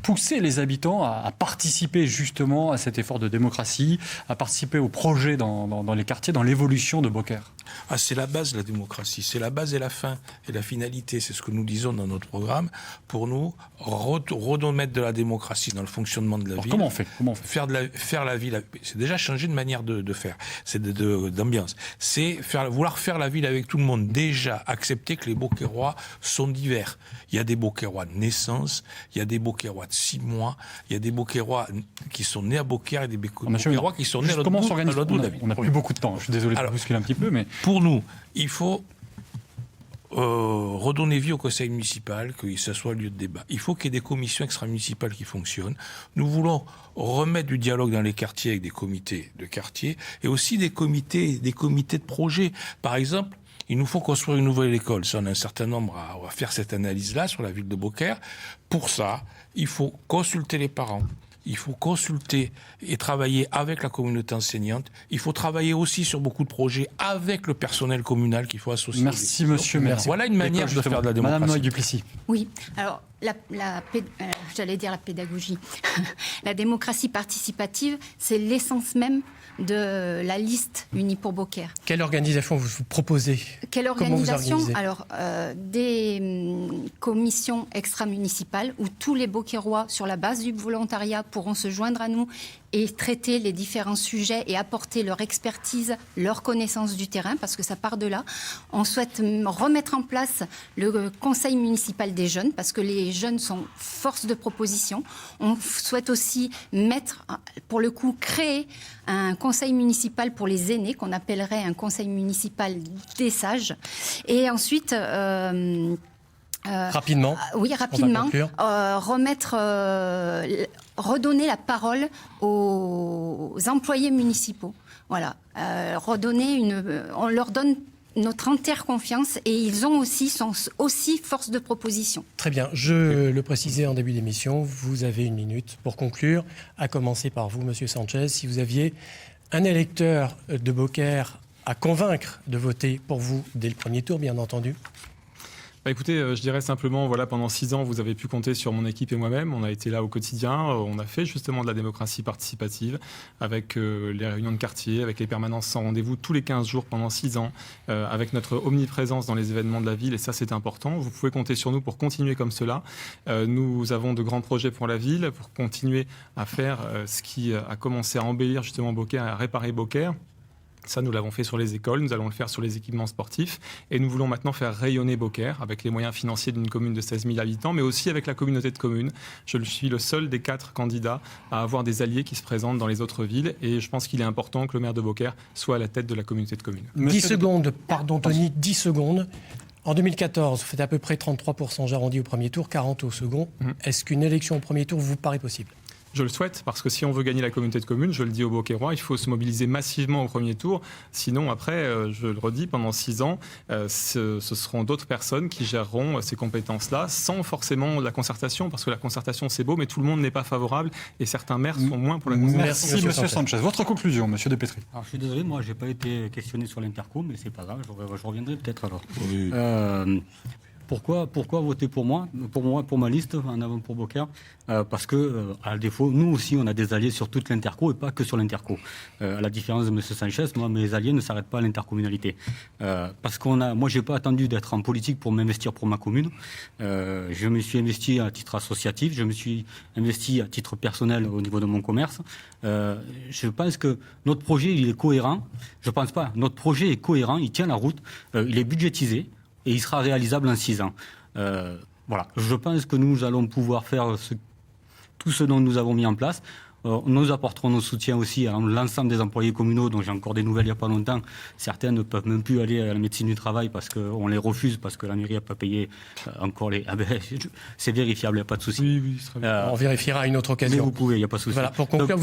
pousser les habitants à participer justement à cet effort de démocratie, à participer au projet dans les quartiers, dans l'évolution de Beaucaire? C'est la base de la démocratie, c'est la base et la fin et la finalité, c'est ce que nous disons dans notre programme. Pour nous, remettre de la démocratie dans le fonctionnement de la ville. Comment on fait Faire la ville, c'est déjà changer de manière de faire, c'est d'ambiance. C'est vouloir faire la ville avec tout le monde. Déjà accepter que les Beaucairois sont divers. Il y a des Beaucairois de naissance, il y a des Beaucairois de 6 mois, il y a des Beaucairois qui sont nés à Beaucaire et des Beaucairois qui sont nés à l'autre bout de la ville. On n'a plus beaucoup de temps, je suis désolé de vous bousculer un petit peu, mais... Pour nous, il faut redonner vie au conseil municipal, que ça soit lieu de débat. Il faut qu'il y ait des commissions extra-municipales qui fonctionnent. Nous voulons remettre du dialogue dans les quartiers avec des comités de quartier et aussi des comités de projet. Par exemple, il nous faut construire une nouvelle école. Ça, on a un certain nombre à faire cette analyse-là sur la ville de Beaucaire. Pour ça, il faut consulter les parents. Il faut consulter et travailler avec la communauté enseignante. Il faut travailler aussi sur beaucoup de projets avec le personnel communal qu'il faut associer. Merci, monsieur Maire. Voilà une manière de faire de la démocratie. Madame Noailles-Duplessis. Oui, alors j'allais dire la pédagogie. La démocratie participative, c'est l'essence même de la liste Unis pour Beaucaire. Quelle organisation vous proposez? Quelle Comment vous organisation? organisez? Alors, des commissions extra-municipales où tous les Beaucairois, sur la base du volontariat, pourront se joindre à nous et traiter les différents sujets et apporter leur expertise, leur connaissance du terrain, parce que ça part de là. On souhaite remettre en place le conseil municipal des jeunes, parce que les jeunes sont force de proposition. On souhaite aussi pour le coup, créer un conseil municipal pour les aînés, qu'on appellerait un conseil municipal des sages. Et ensuite... Rapidement. Oui, rapidement. Redonner la parole aux employés municipaux. Voilà. On leur donne notre entière confiance et ils sont aussi force de proposition. Très bien. Je le précisais en début d'émission, vous avez 1 minute pour conclure, à commencer par vous, Monsieur Sanchez. Si vous aviez un électeur de Beaucaire à convaincre de voter pour vous dès le premier tour, bien entendu. Écoutez, je dirais simplement, voilà, pendant 6 ans, vous avez pu compter sur mon équipe et moi-même. On a été là au quotidien. On a fait justement de la démocratie participative avec les réunions de quartier, avec les permanences sans rendez-vous tous les 15 jours pendant 6 ans, avec notre omniprésence dans les événements de la ville. Et ça, c'est important. Vous pouvez compter sur nous pour continuer comme cela. Nous avons de grands projets pour la ville, pour continuer à faire ce qui a commencé à embellir justement Beaucaire et à réparer Beaucaire. Ça, nous l'avons fait sur les écoles, nous allons le faire sur les équipements sportifs et nous voulons maintenant faire rayonner Beaucaire avec les moyens financiers d'une commune de 16 000 habitants, mais aussi avec la communauté de communes. Je suis le seul des 4 candidats à avoir des alliés qui se présentent dans les autres villes et je pense qu'il est important que le maire de Beaucaire soit à la tête de la communauté de communes. 10 secondes, pardon Tony, 10 secondes. En 2014, vous faites à peu près 33%, j'arrondis au premier tour, 40% au second. Est-ce qu'une élection au premier tour vous paraît possible ? Je le souhaite, parce que si on veut gagner la communauté de communes, je le dis aux Beaucairois, il faut se mobiliser massivement au premier tour. Sinon, après, je le redis, pendant 6 ans, ce seront d'autres personnes qui géreront ces compétences-là, sans forcément la concertation, parce que la concertation, c'est beau, mais tout le monde n'est pas favorable, et certains maires sont moins pour la concertation. Merci, Monsieur Sanchez. Votre conclusion, Monsieur Depétry. Alors, je suis désolé, moi, je n'ai pas été questionné sur l'interco, mais c'est pas grave, je reviendrai peut-être alors. Oui. Pourquoi voter pour moi, pour ma liste, en avant pour Beaucaire parce que, à défaut, nous aussi, on a des alliés sur toute l'interco et pas que sur l'interco. À la différence de M. Sanchez, moi, mes alliés ne s'arrêtent pas à l'intercommunalité. Parce moi, je n'ai pas attendu d'être en politique pour m'investir pour ma commune. Je me suis investi à titre associatif, je me suis investi à titre personnel au niveau de mon commerce. Je pense que notre projet, il est cohérent. Je ne pense pas. Notre projet est cohérent, il tient la route, il est budgétisé. Et il sera réalisable en 6 ans. Voilà. Je pense que nous allons pouvoir faire tout ce dont nous avons mis en place. Nous apporterons nos soutiens aussi à l'ensemble des employés communaux, dont j'ai encore des nouvelles il n'y a pas longtemps. Certains ne peuvent même plus aller à la médecine du travail parce qu'on les refuse, parce que la mairie n'a pas payé encore les... c'est vérifiable, il n'y a pas de souci. Oui, très bien. On vérifiera à une autre occasion. Mais vous pouvez, il n'y a pas de souci. Voilà, pour conclure,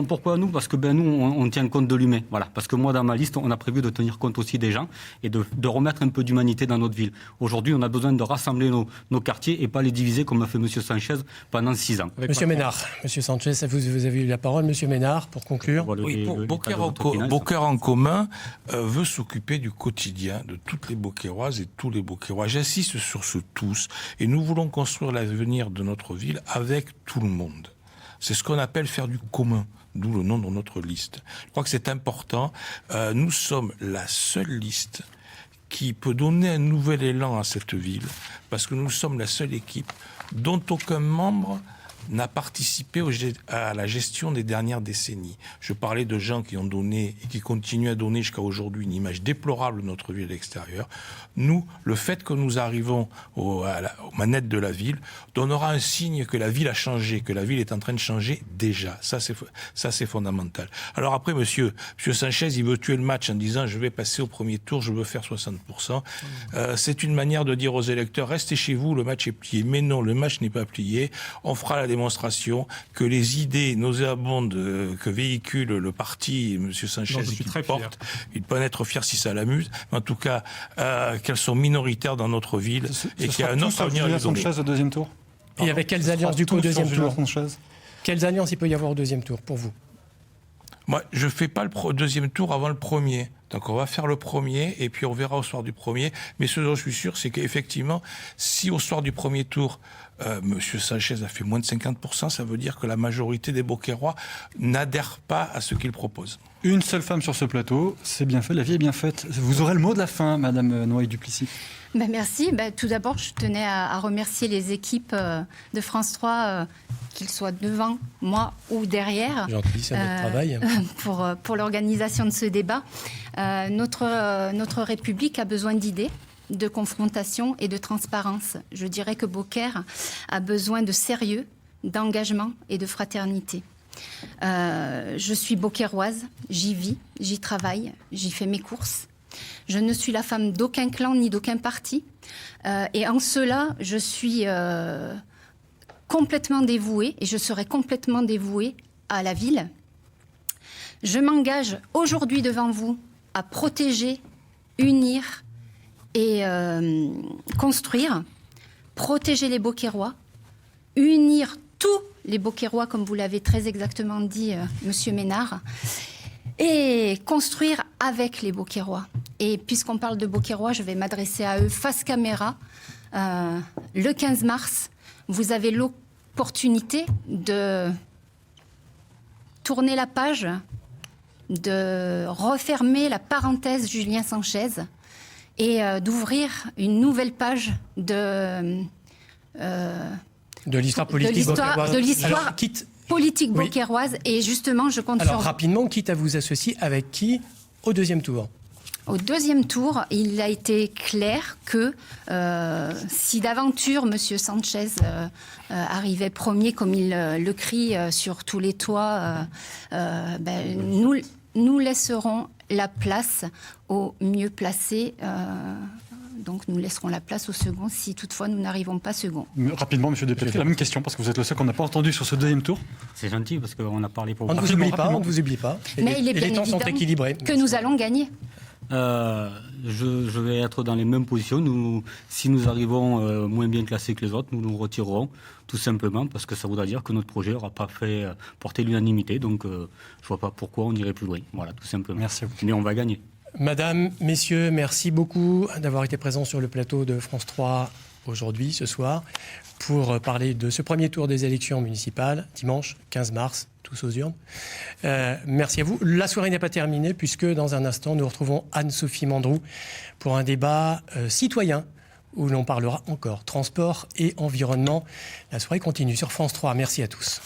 pourquoi nous? Parce que nous, on tient compte de l'humain. Voilà. Parce que moi, dans ma liste, on a prévu de tenir compte aussi des gens et de remettre un peu d'humanité dans notre ville. Aujourd'hui, on a besoin de rassembler nos quartiers et pas les diviser comme a fait M. Sanchez pendant 6 ans. Monsieur Ménard. Monsieur Sanchez, vous avez eu la parole. Monsieur Ménard, pour conclure. Oui, Beaucaire en commun veut s'occuper du quotidien de toutes les Beaucairoises et tous les Beaucairois. J'insiste sur ce tous. Et nous voulons construire l'avenir de notre ville avec tout le monde. C'est ce qu'on appelle faire du commun, d'où le nom de notre liste. Je crois que c'est important. Nous sommes la seule liste qui peut donner un nouvel élan à cette ville, parce que nous sommes la seule équipe dont aucun membre n'a participé à la gestion des dernières décennies. Je parlais de gens qui ont donné et qui continuent à donner jusqu'à aujourd'hui une image déplorable de notre ville à l'extérieur. Nous, le fait que nous arrivons aux manettes de la ville donnera un signe que la ville a changé, que la ville est en train de changer déjà. Ça, c'est fondamental. Alors après, monsieur Sanchez, il veut tuer le match en disant « je vais passer au premier tour, je veux faire 60%. C'est une manière de dire aux électeurs « restez chez vous, le match est plié ». Mais non, le match n'est pas plié. On fera la démonstration que les idées nauséabondes que véhicule le parti, M. Sanchez, qu'il porte, il peut en être fier si ça l'amuse, mais en tout cas, qu'elles sont minoritaires dans notre ville et qu'il y a un autre avenir à les donner. Sanchez au deuxième tour. Et avec quelles alliances du coup au deuxième tour? Quelles alliances il peut y avoir au deuxième tour pour vous? Moi, je ne fais pas le deuxième tour avant le premier. Donc on va faire le premier et puis on verra au soir du premier. Mais ce dont je suis sûr, c'est qu'effectivement, si au soir du premier tour, M. Sanchez a fait moins de 50%, ça veut dire que la majorité des Beaucairois n'adhèrent pas à ce qu'il propose. Une seule femme sur ce plateau, c'est bien fait, la vie est bien faite. Vous aurez le mot de la fin, Madame Noailles-Duplessis. Merci. Tout d'abord, je tenais à remercier les équipes de France 3, qu'ils soient devant moi ou derrière. Gentil, c'est notre travail. Pour l'organisation de ce débat. Notre République a besoin d'idées, de confrontation et de transparence. Je dirais que Beaucaire a besoin de sérieux, d'engagement et de fraternité. Je suis beaucairoise, j'y vis, j'y travaille, j'y fais mes courses. Je ne suis la femme d'aucun clan ni d'aucun parti. Et en cela, je suis complètement dévouée et je serai complètement dévouée à la ville. Je m'engage aujourd'hui devant vous à protéger, unir et construire, protéger les Beaucairois, unir tous les Beaucairois, comme vous l'avez très exactement dit, Monsieur Ménard, et construire avec les Beaucairois. Et puisqu'on parle de Beaucairois, je vais m'adresser à eux face caméra. Le 15 mars, vous avez l'opportunité de tourner la page, de refermer la parenthèse Julien Sanchez et d'ouvrir une nouvelle page de l'histoire politique beaucairoise. De l'histoire politique beaucairoise. Et justement, je compte sur... Rapidement, quitte à vous associer avec qui au deuxième tour? Au deuxième tour, il a été clair que si d'aventure M. Sanchez arrivait premier, comme il le crie sur tous les toits, nous laisserons la place aux mieux placés. Donc nous laisserons la place au second si toutefois nous n'arrivons pas second. Rapidement, M. Desplessis, la même question, parce que vous êtes le seul qu'on n'a pas entendu sur ce deuxième tour. C'est gentil, parce qu'on a parlé pour vous. On ne vous oublie pas, Mais il est bien temps sont équilibrés. Que nous allons gagner. Je vais être dans les mêmes positions. Si nous arrivons moins bien classés que les autres, nous nous retirerons, tout simplement, parce que ça voudra dire que notre projet n'aura pas fait porter l'unanimité. Donc, je ne vois pas pourquoi on irait plus loin. Voilà, tout simplement. Merci à vous. Mais on va gagner. Madame, messieurs, merci beaucoup d'avoir été présents sur le plateau de France 3 aujourd'hui, ce soir, pour parler de ce premier tour des élections municipales, dimanche 15 mars, tous aux urnes. Merci à vous. La soirée n'est pas terminée, puisque dans un instant, nous retrouvons Anne-Sophie Mandroux pour un débat citoyen, où l'on parlera encore transport et environnement. La soirée continue sur France 3. Merci à tous.